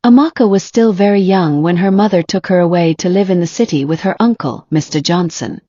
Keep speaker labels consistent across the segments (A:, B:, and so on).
A: Amaka was still very young when her mother took her away to live in the city with her uncle, Mr. Johnson.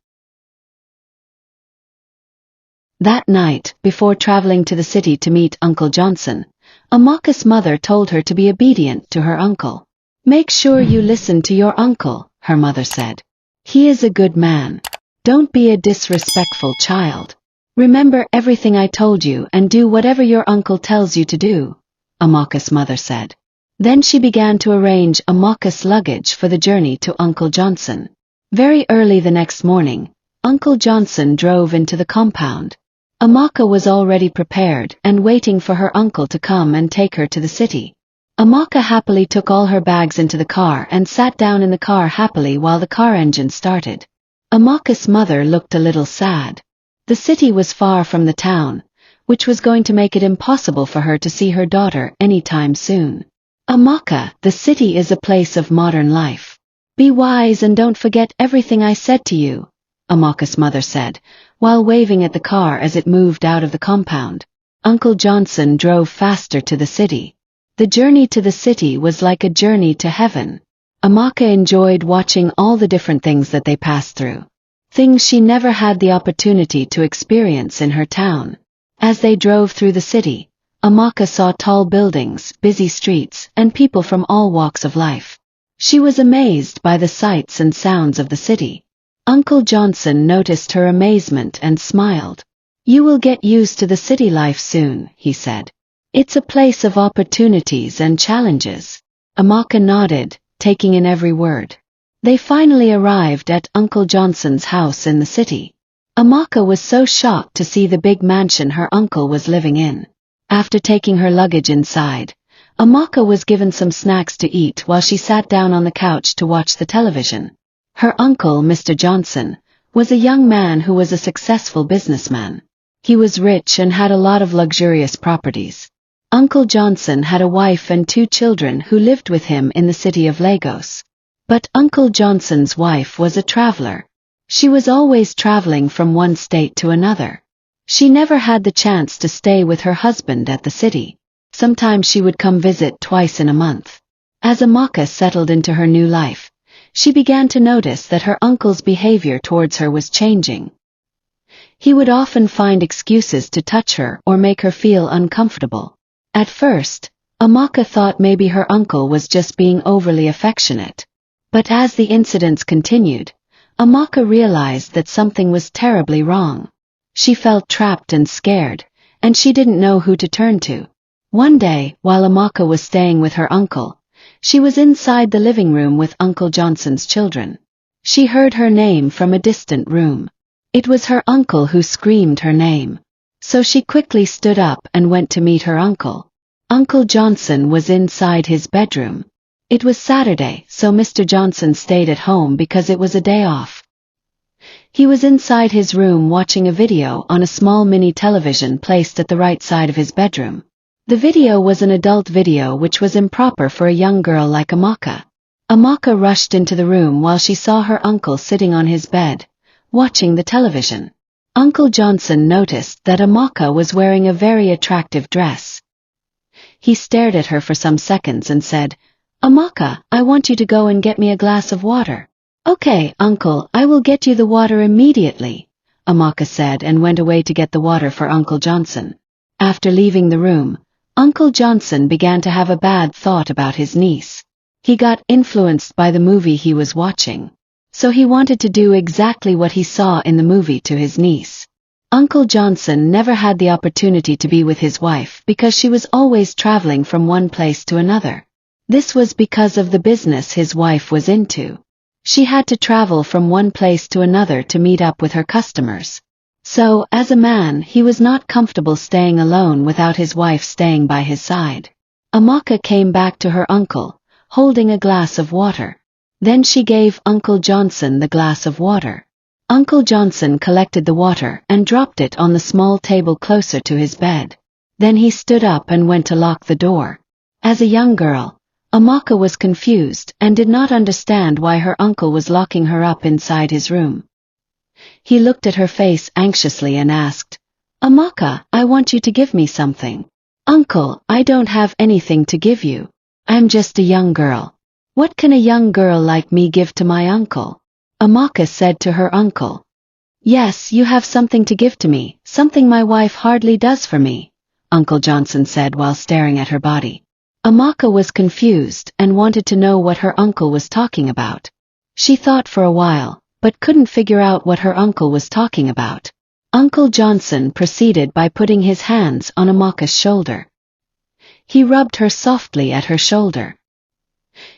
A: That night, before traveling to the city to meet Uncle Johnson, Amaka's mother told her to be obedient to her uncle. "Make sure you listen to your uncle," her mother said. "He is a good man. Don't be a disrespectful child. Remember everything I told you and do whatever your uncle tells you to do," Amaka's mother said. Then she began to arrange Amaka's luggage for the journey to Uncle Johnson. Very early the next morning, Uncle Johnson drove into the compound. Amaka was already prepared and waiting for her uncle to come and take her to the city. Amaka happily took all her bags into the car and sat down in the car happily while the car engine started. Amaka's mother looked a little sad. The city was far from the town, which was going to make it impossible for her to see her daughter anytime soon. "Amaka, the city is a place of modern life. Be wise and don't forget everything I said to you," Amaka's mother said, while waving at the car as it moved out of the compound. Uncle Johnson drove faster to the city. The journey to the city was like a journey to heaven. Amaka enjoyed watching all the different things that they passed through. Things she never had the opportunity to experience in her town. As they drove through the city, Amaka saw tall buildings, busy streets, and people from all walks of life. She was amazed by the sights and sounds of the city. Uncle Johnson noticed her amazement and smiled. "You will get used to the city life soon," he said. "It's a place of opportunities and challenges." Amaka nodded, taking in every word. They finally arrived at Uncle Johnson's house in the city. Amaka was so shocked to see the big mansion her uncle was living in. After taking her luggage inside, Amaka was given some snacks to eat while she sat down on the couch to watch the television. Her uncle, Mr. Johnson, was a young man who was a successful businessman. He was rich and had a lot of luxurious properties. Uncle Johnson had a wife and 2 children who lived with him in the city of Lagos. But Uncle Johnson's wife was a traveler. She was always traveling from one state to another. She never had the chance to stay with her husband at the city. Sometimes she would come visit twice in a month. As Amaka settled into her new life, she began to notice that her uncle's behavior towards her was changing. He would often find excuses to touch her or make her feel uncomfortable. At first, Amaka thought maybe her uncle was just being overly affectionate. But as the incidents continued, Amaka realized that something was terribly wrong. She felt trapped and scared, and she didn't know who to turn to. One day, while Amaka was staying with her uncle, she was inside the living room with Uncle Johnson's children. She heard her name from a distant room. It was her uncle who screamed her name. So she quickly stood up and went to meet her uncle. Uncle Johnson was inside his bedroom. It was Saturday, so Mr. Johnson stayed at home because it was a day off. He was inside his room watching a video on a small mini television placed at the right side of his bedroom. The video was an adult video which was improper for a young girl like Amaka. Amaka rushed into the room while she saw her uncle sitting on his bed, watching the television. Uncle Johnson noticed that Amaka was wearing a very attractive dress. He stared at her for some seconds and said, "Amaka, I want you to go and get me a glass of water." "Okay, uncle, I will get you the water immediately," Amaka said and went away to get the water for Uncle Johnson. After leaving the room, Uncle Johnson began to have a bad thought about his niece. He got influenced by the movie he was watching. So he wanted to do exactly what he saw in the movie to his niece. Uncle Johnson never had the opportunity to be with his wife because she was always traveling from one place to another. This was because of the business his wife was into. She had to travel from one place to another to meet up with her customers. So, as a man, he was not comfortable staying alone without his wife staying by his side. Amaka came back to her uncle, holding a glass of water. Then she gave Uncle Johnson the glass of water. Uncle Johnson collected the water and dropped it on the small table closer to his bed. Then he stood up and went to lock the door. As a young girl, Amaka was confused and did not understand why her uncle was locking her up inside his room. He looked at her face anxiously and asked, "Amaka, I want you to give me something." "Uncle, I don't have anything to give you. I'm just a young girl. What can a young girl like me give to my uncle? Amaka said to her uncle. Yes, you have something to give to me, something my wife hardly does for me, Uncle Johnson said while staring at her body. Amaka was confused and wanted to know what her uncle was talking about. She thought for a while, but couldn't figure out what her uncle was talking about. Uncle Johnson proceeded by putting his hands on Amaka's shoulder. He rubbed her softly at her shoulder.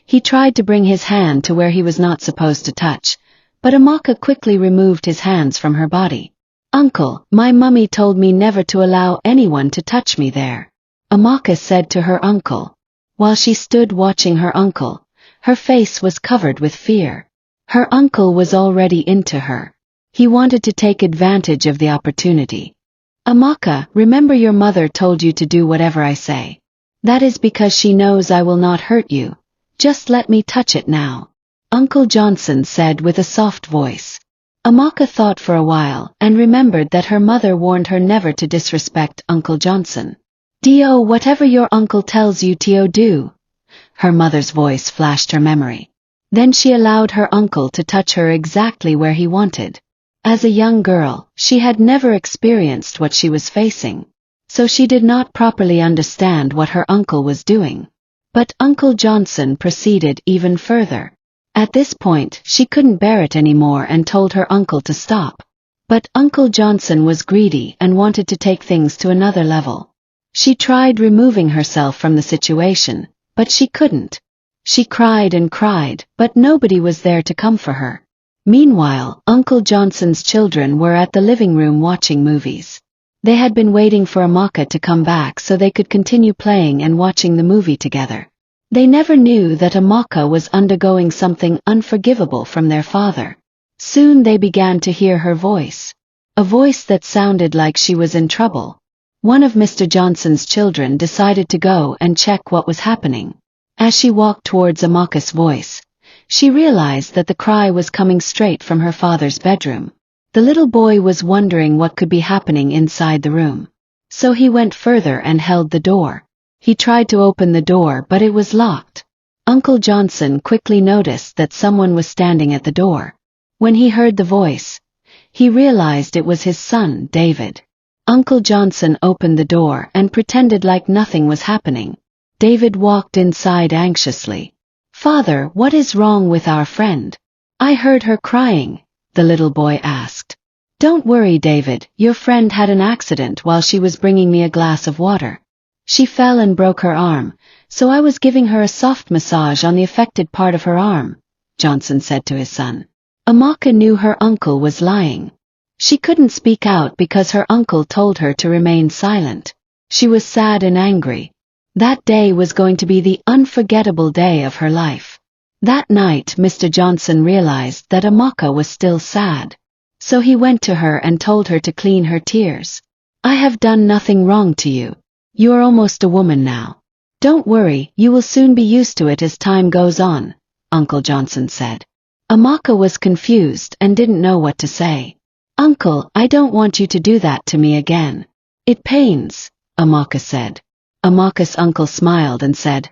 A: He tried to bring his hand to where he was not supposed to touch, but Amaka quickly removed his hands from her body. Uncle, my mummy told me never to allow anyone to touch me there, Amaka said to her uncle. While she stood watching her uncle, her face was covered with fear. Her uncle was already into her. He wanted to take advantage of the opportunity. Amaka, remember your mother told you to do whatever I say. That is because she knows I will not hurt you. Just let me touch it now, Uncle Johnson said with a soft voice. Amaka thought for a while and remembered that her mother warned her never to disrespect Uncle Johnson. Dio, whatever your uncle tells you to do. Her mother's voice flashed her memory. Then she allowed her uncle to touch her exactly where he wanted. As a young girl, she had never experienced what she was facing, so she did not properly understand what her uncle was doing. But Uncle Johnson proceeded even further. At this point, she couldn't bear it anymore and told her uncle to stop. But Uncle Johnson was greedy and wanted to take things to another level. She tried removing herself from the situation, but she couldn't. She cried and cried, but nobody was there to come for her. Meanwhile, Uncle Johnson's children were at the living room watching movies. They had been waiting for Amaka to come back so they could continue playing and watching the movie together. They never knew that Amaka was undergoing something unforgivable from their father. Soon they began to hear her voice. A voice that sounded like she was in trouble. One of Mr. Johnson's children decided to go and check what was happening. As she walked towards Amaka's voice, she realized that the cry was coming straight from her father's bedroom. The little boy was wondering what could be happening inside the room. So he went further and held the door. He tried to open the door, but it was locked. Uncle Johnson quickly noticed that someone was standing at the door. When he heard the voice, he realized it was his son, David. Uncle Johnson opened the door and pretended like nothing was happening. David walked inside anxiously. Father, what is wrong with our friend? I heard her crying, the little boy asked. Don't worry, David, your friend had an accident while she was bringing me a glass of water. She fell and broke her arm, so I was giving her a soft massage on the affected part of her arm, Johnson said to his son. Amaka knew her uncle was lying. She couldn't speak out because her uncle told her to remain silent. She was sad and angry. That day was going to be the unforgettable day of her life. That night Mr. Johnson realized that Amaka was still sad. So he went to her and told her to clean her tears. I have done nothing wrong to you. You are almost a woman now. Don't worry, you will soon be used to it as time goes on, Uncle Johnson said. Amaka was confused and didn't know what to say. Uncle, I don't want you to do that to me again. It pains, Amaka said. Amaka's uncle smiled and said,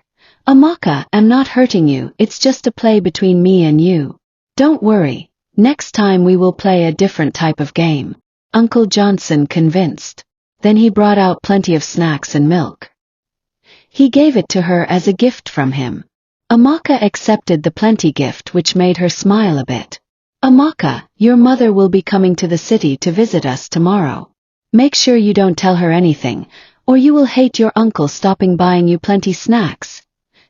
A: Amaka, I'm not hurting you, it's just a play between me and you. Don't worry, next time we will play a different type of game. Uncle Johnson convinced. Then he brought out plenty of snacks and milk. He gave it to her as a gift from him. Amaka accepted the plenty gift, which made her smile a bit. Amaka, your mother will be coming to the city to visit us tomorrow. Make sure you don't tell her anything, or you will hate your uncle stopping buying you plenty snacks,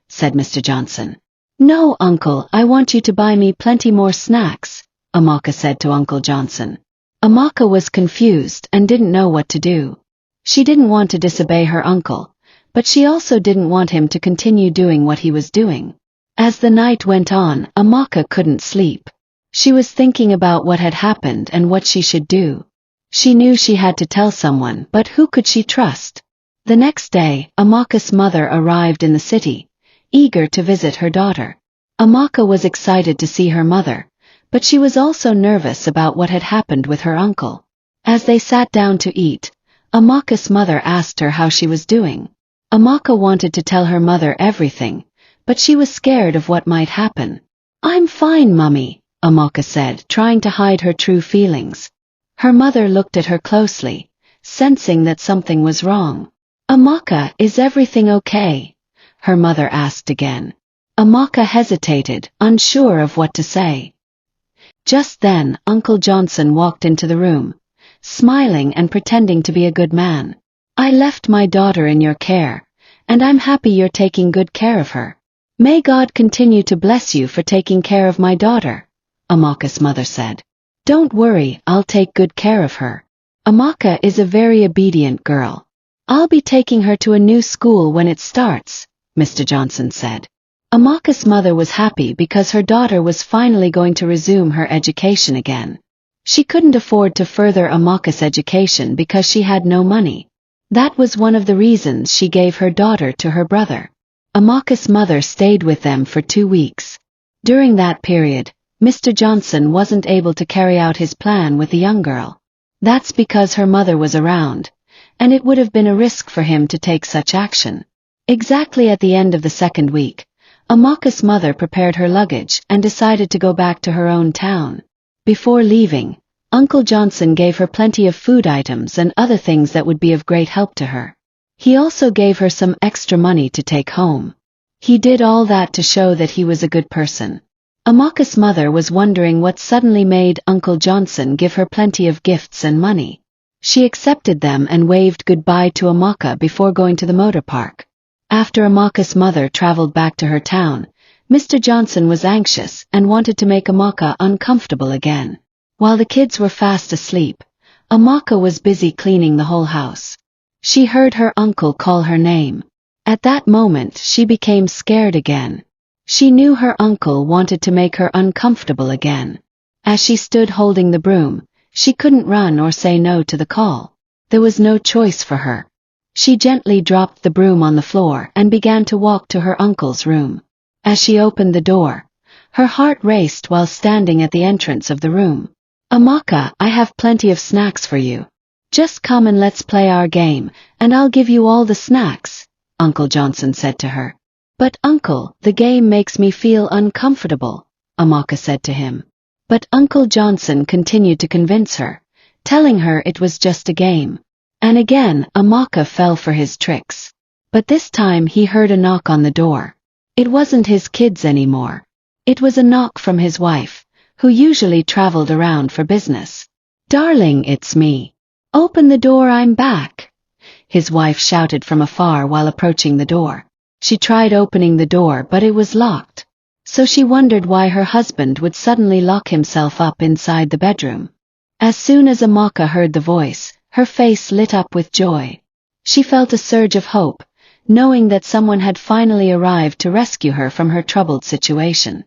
A: said Mr. Johnson. No, Uncle, I want you to buy me plenty more snacks, Amaka said to Uncle Johnson. Amaka was confused and didn't know what to do. She didn't want to disobey her uncle, but she also didn't want him to continue doing what he was doing. As the night went on, Amaka couldn't sleep. She was thinking about what had happened and what she should do. She knew she had to tell someone, but who could she trust? The next day, Amaka's mother arrived in the city, eager to visit her daughter. Amaka was excited to see her mother, but she was also nervous about what had happened with her uncle. As they sat down to eat, Amaka's mother asked her how she was doing. Amaka wanted to tell her mother everything, but she was scared of what might happen. "I'm fine, Mummy," Amaka said, trying to hide her true feelings. Her mother looked at her closely, sensing that something was wrong. "Amaka, is everything okay?" her mother asked again. Amaka hesitated, unsure of what to say. Just then, Uncle Johnson walked into the room, smiling and pretending to be a good man. "I left my daughter in your care, and I'm happy you're taking good care of her. May God continue to bless you for taking care of my daughter," Amaka's mother said. "Don't worry, I'll take good care of her. Amaka is a very obedient girl. I'll be taking her to a new school when it starts," Mr. Johnson said. Amaka's mother was happy because her daughter was finally going to resume her education again. She couldn't afford to further Amaka's education because she had no money. That was one of the reasons she gave her daughter to her brother. Amaka's mother stayed with them for 2 weeks. During that period, Mr. Johnson wasn't able to carry out his plan with the young girl. That's because her mother was around, and it would have been a risk for him to take such action. Exactly at the end of the 2nd week, Amaka's mother prepared her luggage and decided to go back to her own town. Before leaving, Uncle Johnson gave her plenty of food items and other things that would be of great help to her. He also gave her some extra money to take home. He did all that to show that he was a good person. Amaka's mother was wondering what suddenly made Uncle Johnson give her plenty of gifts and money. She accepted them and waved goodbye to Amaka before going to the motor park. After Amaka's mother traveled back to her town, Mr. Johnson was anxious and wanted to make Amaka uncomfortable again. While the kids were fast asleep, Amaka was busy cleaning the whole house. She heard her uncle call her name. At that moment she became scared again. She knew her uncle wanted to make her uncomfortable again. As she stood holding the broom, she couldn't run or say no to the call. There was no choice for her. She gently dropped the broom on the floor and began to walk to her uncle's room. As she opened the door, her heart raced while standing at the entrance of the room. "Amaka, I have plenty of snacks for you. Just come and let's play our game, and I'll give you all the snacks," Uncle Johnson said to her. "But Uncle, the game makes me feel uncomfortable," Amaka said to him. But Uncle Johnson continued to convince her, telling her it was just a game. And again, Amaka fell for his tricks. But this time he heard a knock on the door. It wasn't his kids anymore. It was a knock from his wife, who usually traveled around for business. "Darling, it's me. Open the door, I'm back," his wife shouted from afar while approaching the door. She tried opening the door, but it was locked. So she wondered why her husband would suddenly lock himself up inside the bedroom. As soon as Amaka heard the voice, her face lit up with joy. She felt a surge of hope, knowing that someone had finally arrived to rescue her from her troubled situation.